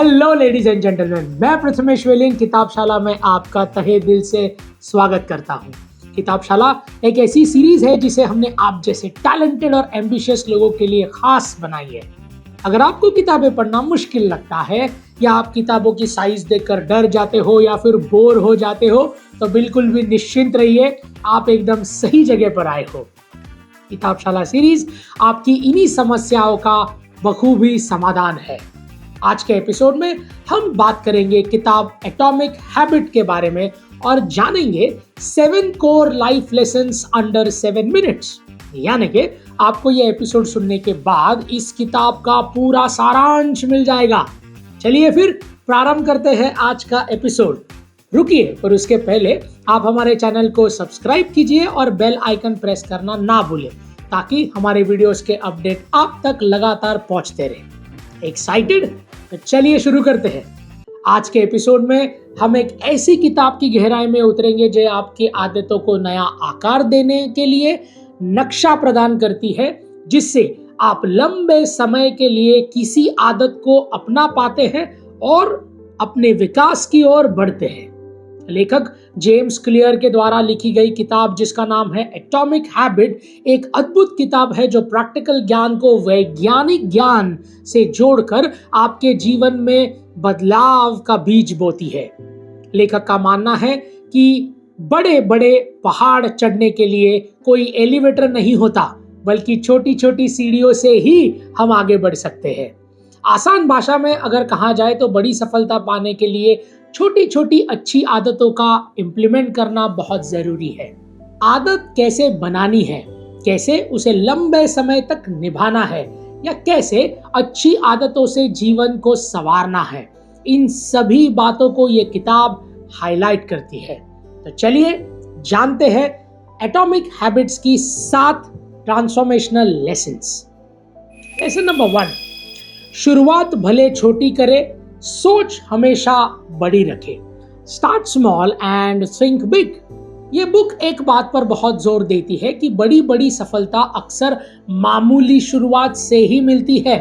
Hello ladies and gentleman, मैं प्रथमेश वेलिंग किताबशाला में आपका तहे दिल से स्वागत करता हूँ। किताबशाला एक ऐसी सीरीज है जिसे हमने आप जैसे टैलेंटेड और एम्बिशियस लोगों के लिए खास बनाई है। अगर आपको किताबें पढ़ना मुश्किल लगता है या आप किताबों की साइज देखकर डर जाते हो या फिर बोर हो जाते हो तो बिल्कुल भी निश्चिंत रहिए, आप एकदम सही जगह पर आए हो। किताबशाला सीरीज आपकी इन्हीं समस्याओं का बखूबी समाधान है। आज के एपिसोड में हम बात करेंगे किताब एटॉमिक हैबिट के बारे में और जानेंगे 7 core life lessons under 7 minutes. यानी कि आपको यह एपिसोड सुनने के बाद इस किताब का पूरा सारांश मिल जाएगा। चलिए फिर प्रारंभ करते हैं आज का एपिसोड। रुकिए, पर उसके पहले आप हमारे चैनल को सब्सक्राइब कीजिए और बेल आइकन प्रेस करना ना भूलें ताकि हमारे वीडियोस के अपडेट आप तक लगातार पहुंचते रहे। एक्साइटेड? तो चलिए शुरू करते हैं। आज के एपिसोड में हम एक ऐसी किताब की गहराई में उतरेंगे जो आपकी आदतों को नया आकार देने के लिए नक्शा प्रदान करती है, जिससे आप लंबे समय के लिए किसी आदत को अपना पाते हैं और अपने विकास की ओर बढ़ते हैं। लेखक जेम्स क्लियर के द्वारा लिखी गई किताब जिसका नाम है एटॉमिक हैबिट एक अद्भुत किताब है जो प्रैक्टिकल ज्ञान को वैज्ञानिक ज्ञान से जोड़कर आपके जीवन में बदलाव का बीज बोती है। लेखक का मानना है कि बड़े बड़े पहाड़ चढ़ने के लिए कोई एलिवेटर नहीं होता, बल्कि छोटी छोटी सीढ़ियों से ही हम आगे बढ़ सकते हैं। आसान भाषा में अगर कहा जाए तो बड़ी सफलता पाने के लिए छोटी छोटी अच्छी आदतों का इम्प्लीमेंट करना बहुत जरूरी है। आदत कैसे बनानी है, कैसे उसे लंबे समय तक निभाना है या कैसे अच्छी आदतों से जीवन को संवारना है, इन सभी बातों को ये किताब हाईलाइट करती है। तो चलिए जानते हैं एटॉमिक हैबिट्स की 7 ट्रांसफॉर्मेशनल लेसन्स। लेसन नंबर 1, शुरुआत भले छोटी करे, सोच हमेशा बड़ी रखे। Start small and think big. ये बुक एक बात पर बहुत जोर देती है कि बड़ी बड़ी सफलता अक्सर मामूली शुरुआत से ही मिलती है।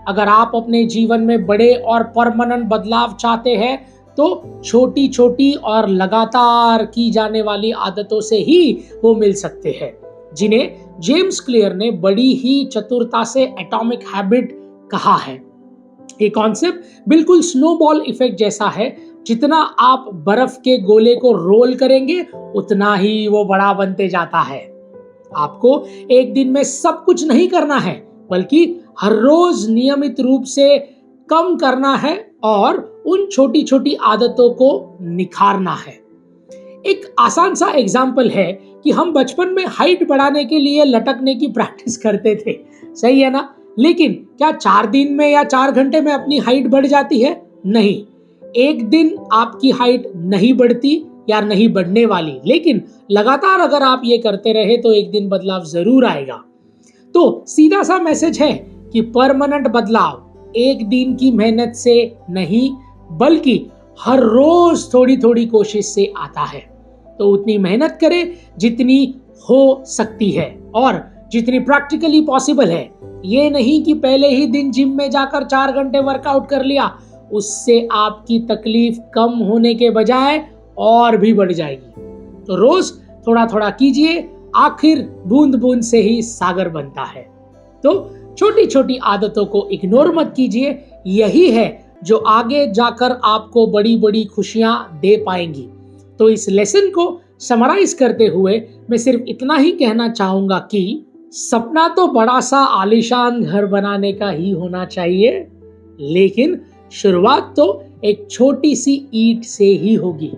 अगर आप अपने जीवन में बड़े और परमानेंट बदलाव चाहते हैं तो छोटी छोटी और लगातार की जाने वाली आदतों से ही वो मिल सकते हैं, जिन्हें जेम्स क्लियर ने बड़ी ही चतुरता से एटॉमिक हैबिट कहा है। ये कॉन्सेप्ट बिल्कुल स्नोबॉल इफेक्ट जैसा है। जितना आप बर्फ के गोले को रोल करेंगे उतना ही वो बड़ा बनते जाता है। आपको एक दिन में सब कुछ नहीं करना है, बल्कि हर रोज नियमित रूप से कम करना है और उन छोटी छोटी आदतों को निखारना है। एक आसान सा एग्जाम्पल है कि हम बचपन में हाइट बढ़ाने के लिए लटकने की प्रैक्टिस करते थे, सही है ना? लेकिन क्या 4 दिन में या 4 घंटे में अपनी हाइट बढ़ जाती है? नहीं। एक दिन आपकी हाइट नहीं बढ़ती या नहीं बढ़ने वाली, लेकिन लगातार अगर आप ये करते रहे तो एक दिन बदलाव जरूर आएगा। तो सीधा सा मैसेज है कि परमानेंट बदलाव एक दिन की मेहनत से नहीं, बल्कि हर रोज थोड़ी थोड़ी कोशिश से आता है। तो उतनी मेहनत करें जितनी हो सकती है और जितनी प्रैक्टिकली पॉसिबल है। ये नहीं कि पहले ही दिन जिम में जाकर 4 घंटे वर्कआउट कर लिया, उससे आपकी तकलीफ कम होने के बजाय और भी बढ़ जाएगी। तो रोज थोड़ा थोड़ा कीजिए, आखिर बूंद बूंद से ही सागर बनता है। तो छोटी छोटी आदतों को इग्नोर मत कीजिए, यही है जो आगे जाकर आपको बड़ी बड़ी खुशियां दे पाएंगी। तो इस लेसन को समराइज करते हुए मैं सिर्फ इतना ही कहना चाहूंगा कि सपना तो बड़ा सा आलीशान घर बनाने का ही होना चाहिए, लेकिन शुरुआत तो एक छोटी सी ईंट से ही होगी।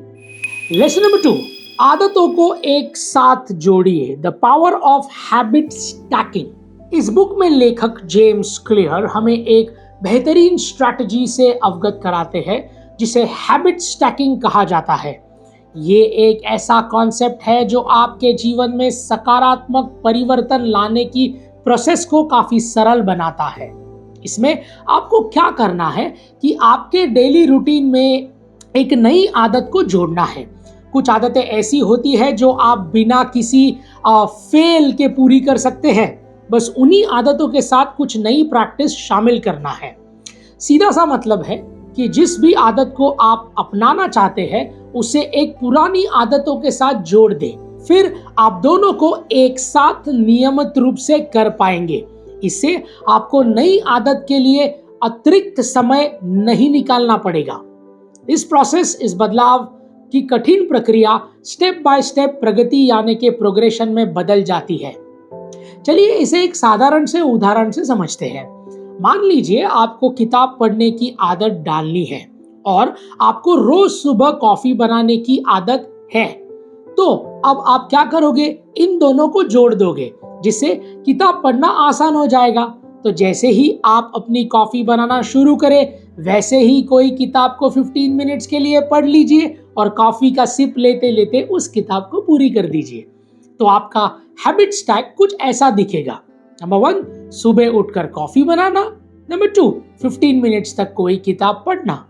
लेसन नंबर 2, आदतों को एक साथ जोड़िए। The power of habit stacking. इस बुक में लेखक जेम्स क्लियर हमें एक बेहतरीन स्ट्रैटेजी से अवगत कराते हैं जिसे हैबिट स्टैकिंग कहा जाता है। ये एक ऐसा कॉन्सेप्ट है जो आपके जीवन में सकारात्मक परिवर्तन लाने की प्रोसेस को काफी सरल बनाता है। इसमें आपको क्या करना है कि आपके डेली रूटीन में एक नई आदत को जोड़ना है। कुछ आदतें ऐसी होती है जो आप बिना किसी फेल के पूरी कर सकते हैं। बस उन्हीं आदतों के साथ कुछ नई प्रैक्टिस शामिल करना है। सीधा सा मतलब है कि जिस भी आदत को आप अपनाना चाहते हैं उसे एक पुरानी आदतों के साथ जोड़ दें। फिर आप दोनों को एक साथ नियमित रूप से कर पाएंगे। इससे आपको नई आदत के लिए अतिरिक्त समय नहीं निकालना पड़ेगा। इस प्रोसेस, इस बदलाव की कठिन प्रक्रिया स्टेप बाय स्टेप प्रगति यानी कि प्रोग्रेशन में बदल जाती है। चलिए इसे एक साधारण से उदाहरण से समझते हैं। मान लीजिए आपको किताब पढ़ने की आदत डालनी है और आपको रोज सुबह कॉफी बनाने की आदत है। तो अब आप क्या करोगे? इन दोनों को जोड़ दोगे जिससे किताब पढ़ना आसान हो जाएगा। तो जैसे ही आप अपनी कॉफी बनाना शुरू करें, वैसे ही कोई किताब को 15 मिनट्स के लिए पढ़ लीजिए और कॉफी का सिप लेते लेते उस किताब को पूरी कर दीजिए। तो आपका हैबिट स्टैक कुछ ऐसा दिखेगा। नंबर 1, सुबह उठकर कॉफी बनाना। नंबर 2, 15 मिनट्स तक कोई किताब पढ़ना।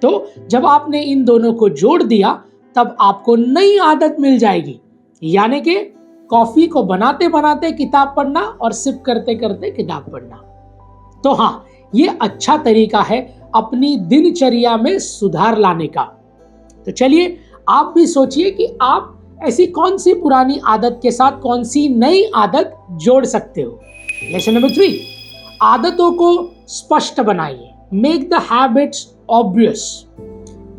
तो जब आपने इन दोनों को जोड़ दिया तब आपको नई आदत मिल जाएगी, यानी कि कॉफी को बनाते बनाते किताब पढ़ना और सिप करते करते किताब पढ़ना। तो हाँ, ये अच्छा तरीका है अपनी दिनचर्या में सुधार लाने का। तो चलिए आप भी सोचिए कि आप ऐसी कौन सी पुरानी आदत के साथ कौन सी नई आदत जोड़ सकते हो। लेसन नंबर 3, आदतों को स्पष्ट बनाइए। Make the habits obvious.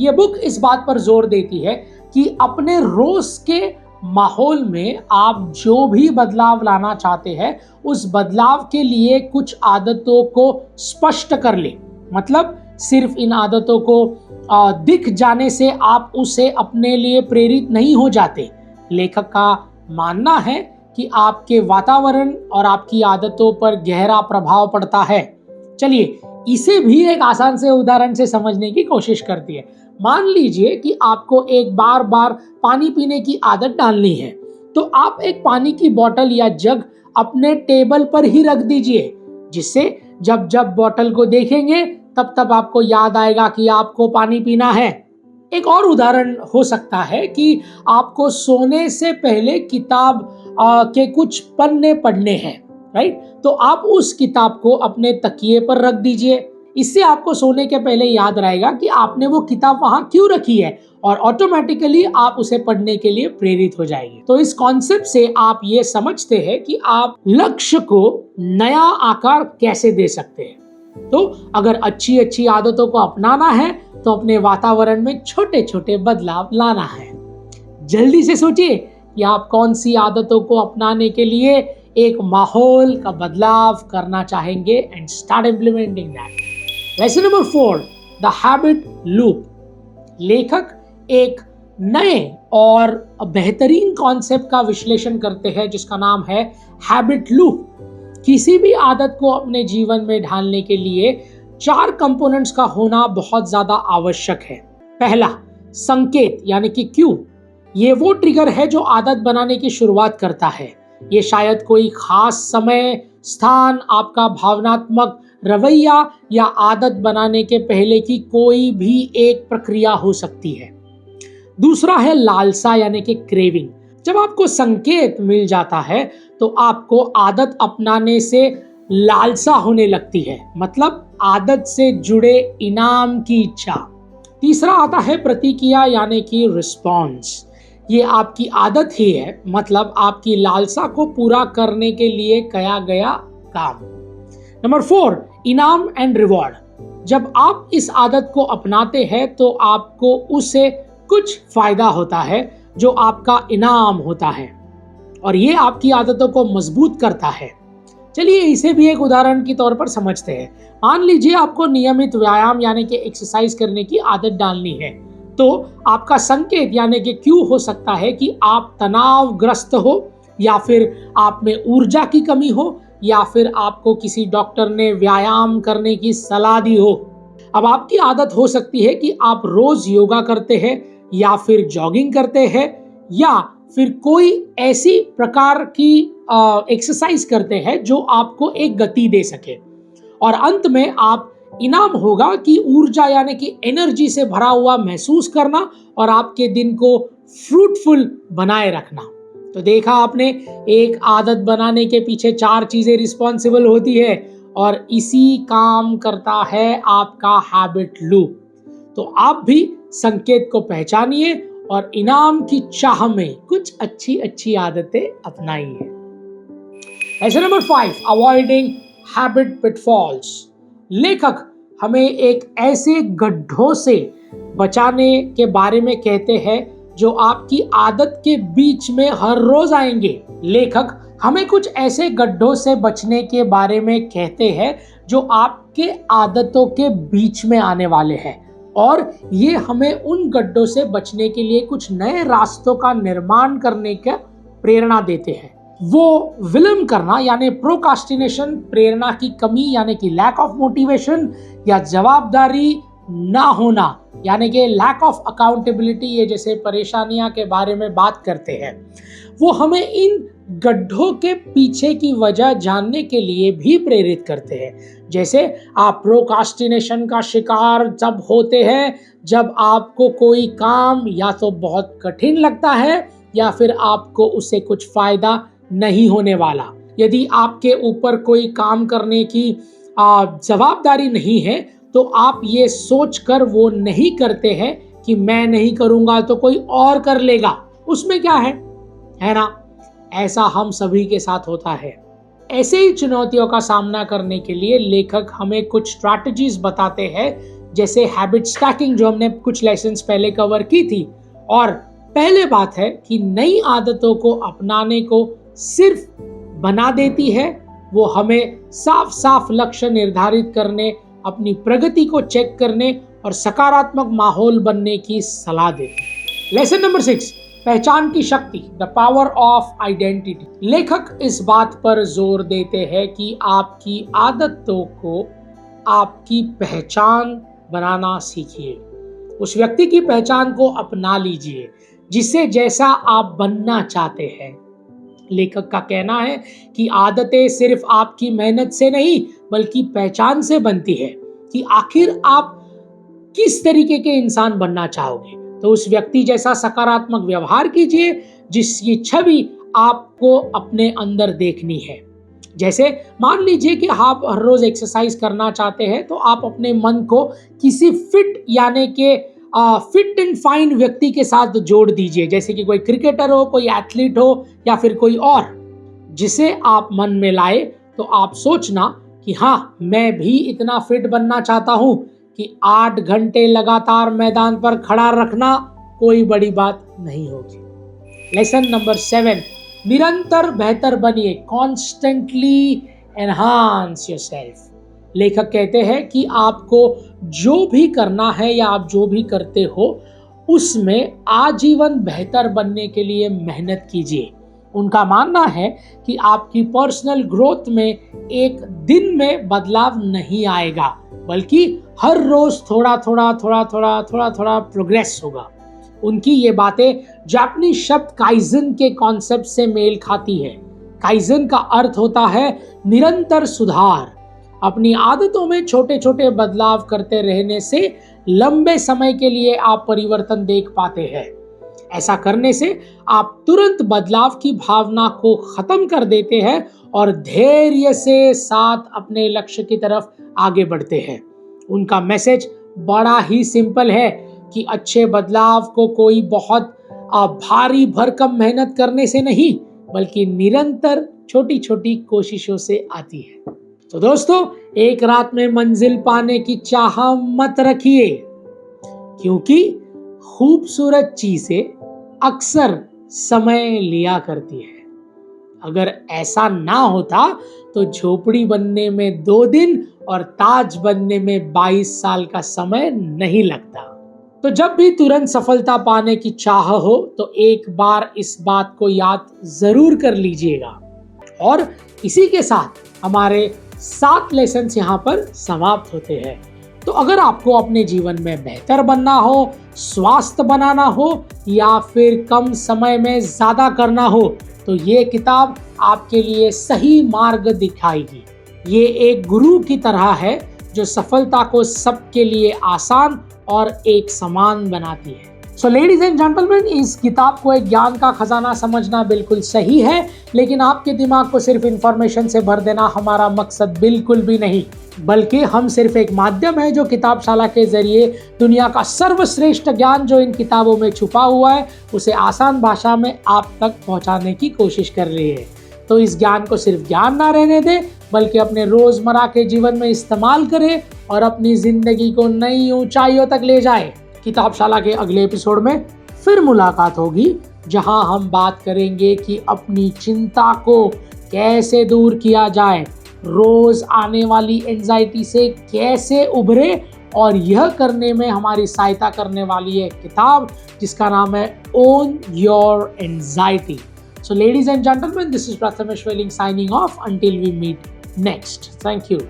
ये बुक इस बात पर जोर देती है कि अपने रोज के माहौल में आप जो भी बदलाव लाना चाहते हैं उस बदलाव के लिए कुछ आदतों को स्पष्ट कर ले। मतलब सिर्फ इन आदतों को दिख जाने से आप उसे अपने लिए प्रेरित नहीं हो जाते। लेखक का मानना है कि आपके वातावरण और आपकी आदतों पर गहरा प्रभाव पड़ता है। चलिए इसे भी एक आसान से उदाहरण से समझने की कोशिश करती है। मान लीजिए कि आपको एक बार बार पानी पीने की आदत डालनी है, तो आप एक पानी की बोतल या जग अपने टेबल पर ही रख दीजिए, जिससे जब जब बोतल को देखेंगे तब तब आपको याद आएगा कि आपको पानी पीना है। एक और उदाहरण हो सकता है कि आपको सोने से पहले किताब के कुछ पन्ने पढ़ने हैं, राइट? तो आप उस किताब को अपने तकिए पर रख दीजिए। इससे आपको सोने के पहले याद रहेगा कि आपने वो किताब वहां क्यों रखी है और ऑटोमेटिकली आप उसे पढ़ने के लिए प्रेरित हो जाएंगे। तो इस कॉन्सेप्ट से आप ये समझते हैं कि आप लक्ष्य को नया आकार कैसे दे सकते हैं। तो अगर अच्छी अच्छी आदतों को अपनाना है तो अपने वातावरण में छोटे छोटे बदलाव लाना है। जल्दी से सोचिए कि आप कौन सी आदतों को अपनाने के लिए एक माहौल का बदलाव करना चाहेंगे and start implementing that. Lesson number 4, the habit loop. लेखक एक नए और बेहतरीन कॉन्सेप्ट का विश्लेषण करते हैं जिसका नाम है हैबिट लूप। किसी भी आदत को अपने जीवन में ढालने के लिए 4 कंपोनेंट्स का होना बहुत ज्यादा आवश्यक है। पहला, संकेत यानी कि क्यू। ये वो ट्रिगर है जो आदत बनाने की शुरुआत करता है। ये शायद कोई खास समय, स्थान, आपका भावनात्मक रवैया या आदत बनाने के पहले की कोई भी एक प्रक्रिया हो सकती है। दूसरा है लालसा यानी कि क्रेविंग। जब आपको संकेत मिल जाता है तो आपको आदत अपनाने से लालसा होने लगती है, मतलब आदत से जुड़े इनाम की इच्छा। तीसरा आता है प्रतिक्रिया यानी कि रिस्पॉन्स। ये आपकी आदत ही है, मतलब आपकी लालसा को पूरा करने के लिए किया गया काम। नंबर 4, इनाम एंड रिवॉर्ड। जब आप इस आदत को अपनाते हैं तो आपको उससे कुछ फायदा होता है जो आपका इनाम होता है और ये आपकी आदतों को मजबूत करता है। चलिए इसे भी एक उदाहरण के तौर पर समझते हैं। मान लीजिए आपको नियमित व्यायाम यानी कि एक्सरसाइज करने की आदत डालनी है, तो आपका संकेत यानी कि क्यू हो सकता है कि आप तनावग्रस्त हो, या फिर आप में ऊर्जा की कमी हो, या फिर आपको किसी डॉक्टर ने व्यायाम करने की सलाह दी हो। अब आपकी आदत हो सकती है कि आप रोज योगा करते हैं या फिर जॉगिंग करते हैं या फिर कोई ऐसी प्रकार की एक्सरसाइज करते हैं जो आपको एक गति दे सके, और अंत में आप इनाम होगा कि ऊर्जा यानी कि एनर्जी से भरा हुआ महसूस करना और आपके दिन को फ्रूटफुल बनाए रखना। तो देखा आपने, एक आदत बनाने के पीछे 4 चीजें रिस्पॉन्सिबल होती है और इसी काम करता है आपका हैबिट लूप। तो आप भी संकेत को पहचानिए और इनाम की चाह में कुछ अच्छी अच्छी आदतें अपनाइए। Lesson number 5, avoiding habit pitfalls. लेखक हमें एक ऐसे गड्ढों से बचाने के बारे में कहते हैं जो आपकी आदत के बीच में हर रोज आएंगे। लेखक हमें कुछ ऐसे गड्ढों से बचने के बारे में कहते हैं जो आपके आदतों के बीच में आने वाले हैं, और ये हमें उन गड्ढों से बचने के लिए कुछ नए रास्तों का निर्माण करने का प्रेरणा देते हैं। वो विलंब करना यानी प्रोकास्टिनेशन, प्रेरणा की कमी यानी कि लैक ऑफ मोटिवेशन, या जवाबदारी ना होना यानी कि लैक ऑफ अकाउंटेबिलिटी, ये जैसे परेशानियां के बारे में बात करते हैं। वो हमें इन गड्ढों के पीछे की वजह जानने के लिए भी प्रेरित करते हैं। जैसे आप प्रोकास्टिनेशन का शिकार जब होते हैं जब आपको कोई काम या तो बहुत कठिन लगता है या फिर आपको उससे कुछ फायदा नहीं होने वाला। यदि आपके ऊपर कोई काम करने की जवाबदारी नहीं है तो आप ये सोचकर वो नहीं करते हैं कि मैं नहीं करूंगा तो कोई और कर लेगा, उसमें क्या है ना? ऐसा हम सभी के साथ होता है। ऐसे ही चुनौतियों का सामना करने के लिए लेखक हमें कुछ स्ट्रैटेजीज बताते हैं, जैसे हैबिट स्टैकिंग जो हमने कुछ लेसन्स पहले कवर की थी। और पहले बात है कि नई आदतों को अपनाने को सिर्फ बना देती है, वो हमें साफ साफ लक्ष्य निर्धारित करने, अपनी प्रगति को चेक करने और सकारात्मक माहौल बनने की सलाह देती है। लेसन नंबर 6, पहचान की शक्ति, द पावर ऑफ आइडेंटिटी। लेखक इस बात पर जोर देते हैं कि आपकी आदतों को आपकी पहचान बनाना सीखिए। उस व्यक्ति की पहचान को अपना लीजिए जिसे जैसा आप बनना चाहते हैं। लेखक का कहना है कि आदतें सिर्फ आपकी मेहनत से नहीं बल्कि पहचान से बनती है कि आखिर आप किस तरीके के इंसान बनना चाहोगे। तो उस व्यक्ति जैसा सकारात्मक व्यवहार कीजिए जिसकी छवि आपको अपने अंदर देखनी है। जैसे मान लीजिए कि आप हर रोज एक्सरसाइज करना चाहते हैं तो आप अपने मन को किसी फिट यानी कि फिट एंड फाइन व्यक्ति के साथ जोड़ दीजिए, जैसे कि कोई क्रिकेटर हो, कोई एथलीट हो या फिर कोई और, जिसे आप मन में लाए। तो आप सोचना कि हाँ, मैं भी इतना फिट बनना चाहता हूं कि 8 घंटे लगातार मैदान पर खड़ा रखना कोई बड़ी बात नहीं होगी। लेसन नंबर 7, निरंतर बेहतर बनिए, कॉन्स्टेंटली एनहांस योरसेल्फ। लेखक कहते हैं कि आपको जो भी करना है या आप जो भी करते हो उसमें आजीवन बेहतर बनने के लिए मेहनत कीजिए। उनका मानना है कि आपकी पर्सनल ग्रोथ में एक दिन में बदलाव नहीं आएगा बल्कि हर रोज थोड़ा थोड़ा प्रोग्रेस होगा। उनकी ये बातें जापानी शब्द काइजन के कॉन्सेप्ट से मेल खाती है। काइजन का अर्थ होता है निरंतर सुधार। अपनी आदतों में छोटे छोटे बदलाव करते रहने से लंबे समय के लिए आप परिवर्तन देख पाते हैं। ऐसा करने से आप तुरंत बदलाव की भावना को खत्म कर देते हैं और धैर्य से साथ अपने लक्ष्य की तरफ आगे बढ़ते हैं। उनका मैसेज बड़ा ही सिंपल है कि अच्छे बदलाव को कोई बहुत भारी भरकम मेहनत करने से नहीं बल्कि निरंतर छोटी छोटी कोशिशों से आती है। तो दोस्तों, एक रात में मंजिल पाने की चाह मत रखिए, क्योंकि खूबसूरत चीजें अक्सर समय लिया करती है। अगर ऐसा ना होता तो झोपड़ी बनने में 2 दिन और ताज बनने में 22 साल का समय नहीं लगता। तो जब भी तुरंत सफलता पाने की चाह हो तो एक बार इस बात को याद जरूर कर लीजिएगा। और इसी के साथ हमारे 7 लेसन्स यहाँ पर समाप्त होते हैं। तो अगर आपको अपने जीवन में बेहतर बनना हो, स्वास्थ्य बनाना हो या फिर कम समय में ज्यादा करना हो तो ये किताब आपके लिए सही मार्ग दिखाएगी। ये एक गुरु की तरह है जो सफलता को सबके लिए आसान और एक समान बनाती है। सो लेडीज एंड जेंटलमैन, इस किताब को एक ज्ञान का खजाना समझना बिल्कुल सही है, लेकिन आपके दिमाग को सिर्फ इंफॉर्मेशन से भर देना हमारा मकसद बिल्कुल भी नहीं, बल्कि हम सिर्फ एक माध्यम है जो किताबशाला के जरिए दुनिया का सर्वश्रेष्ठ ज्ञान जो इन किताबों में छुपा हुआ है उसे आसान भाषा में आप तक पहुंचाने की कोशिश कर रही है। तो इस ज्ञान को सिर्फ ज्ञान ना रहने दें, बल्कि अपने रोजमर्रा के जीवन में इस्तेमाल करें और अपनी जिंदगी को नई ऊंचाइयों तक ले जाए। किताबशाला के अगले एपिसोड में फिर मुलाकात होगी, जहां हम बात करेंगे कि अपनी चिंता को कैसे दूर किया जाए, रोज आने वाली एंजाइटी से कैसे उभरे, और यह करने में हमारी सहायता करने वाली है किताब जिसका नाम है own your anxiety. So ladies and gentlemen, this is Prathamesh Welling signing off until we meet next. Thank you.